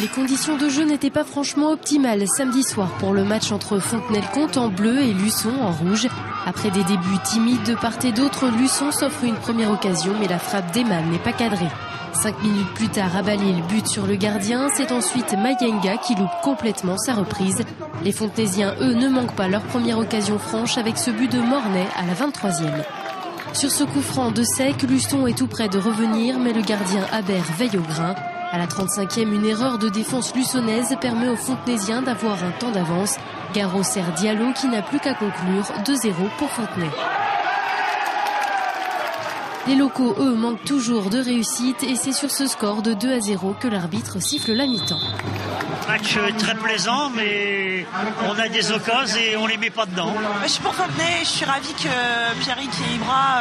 Les conditions de jeu n'étaient pas franchement optimales samedi soir pour le match entre Fontenay-le-Comte en bleu et Luçon en rouge. Après des débuts timides de part et d'autre, Luçon s'offre une première occasion, mais la frappe d'Eman n'est pas cadrée. 5 minutes plus tard, Abalil bute sur le gardien. C'est ensuite Mayenga qui loupe complètement sa reprise. Les Fontenaisiens, eux, ne manquent pas leur première occasion franche avec ce but de Mornay à la 23e. Sur ce coup franc de sec, Luçon est tout près de revenir, mais le gardien Aber veille au grain. À la 35e, une erreur de défense luçonnaise permet aux Fontenaisiens d'avoir un temps d'avance. Garo sert Diallo qui n'a plus qu'à conclure 2-0 pour Fontenay. Les locaux, eux, manquent toujours de réussite et c'est sur ce score de 2-0 que l'arbitre siffle la mi-temps. Match très plaisant, mais on a des occasions et on les met pas dedans. Je suis pour Fontenay, je suis ravie que Pierrick et Ibra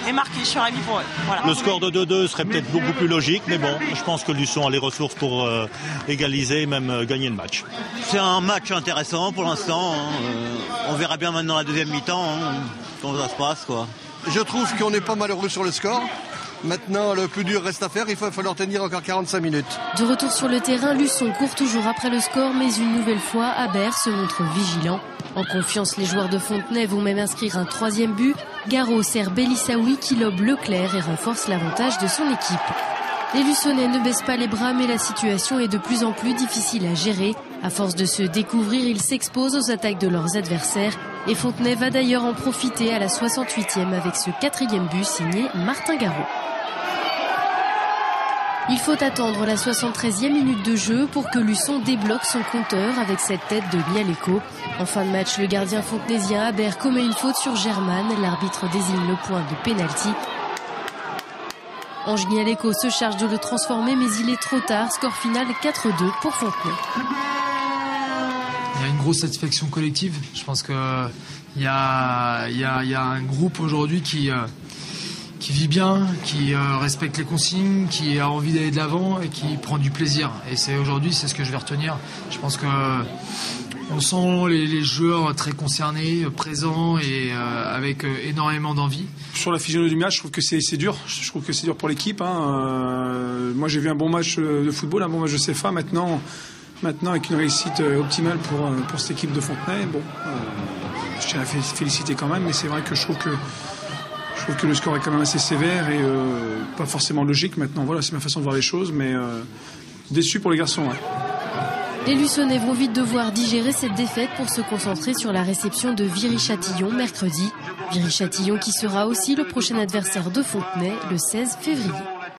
aient marqué, je suis ravie pour eux. Voilà. Le score de 2-2 serait peut-être beaucoup plus logique, mais bon, je pense que Luçon a les ressources pour égaliser et même gagner le match. C'est un match intéressant pour l'instant. On verra bien maintenant la deuxième mi-temps, comment ça se passe, quoi. Je trouve qu'on n'est pas malheureux sur le score. Maintenant, le plus dur reste à faire. Il va falloir tenir encore 45 minutes. De retour sur le terrain, Luçon court toujours après le score, mais une nouvelle fois, Aber se montre vigilant. En confiance, les joueurs de Fontenay vont même inscrire un 3e but. Garo sert Belissaoui qui lobe Leclerc et renforce l'avantage de son équipe. Les Luçonnais ne baissent pas les bras, mais la situation est de plus en plus difficile à gérer. À force de se découvrir, ils s'exposent aux attaques de leurs adversaires. Et Fontenay va d'ailleurs en profiter à la 68e avec ce 4e but signé Martin Garo. Il faut attendre la 73e minute de jeu pour que Luçon débloque son compteur avec cette tête de Nialeko. En fin de match, le gardien fontenaisien Aber commet une faute sur Germain. L'arbitre désigne le point de pénalty. Ange Nialeko se charge de le transformer, mais il est trop tard. Score final 4-2 pour Fontenay. Il y a une grosse satisfaction collective. Je pense qu'il y a un groupe aujourd'hui qui vit bien, qui respecte les consignes, qui a envie d'aller de l'avant et qui prend du plaisir. Et aujourd'hui, c'est ce que je vais retenir. Je pense que on sent les joueurs très concernés, présents et avec énormément d'envie. Sur la physiologie du match, je trouve que c'est dur. Je trouve que c'est dur pour l'équipe. Moi, j'ai vu un bon match de football, un bon match de CFA. Maintenant avec une réussite optimale pour cette équipe de Fontenay. Bon, je tiens à féliciter quand même, mais c'est vrai que je trouve que le score est quand même assez sévère et pas forcément logique. Maintenant, voilà, c'est ma façon de voir les choses, mais déçu pour les garçons. Ouais. Les Luçonnais vont vite devoir digérer cette défaite pour se concentrer sur la réception de Viry-Châtillon mercredi. Viry-Châtillon qui sera aussi le prochain adversaire de Fontenay le 16 février.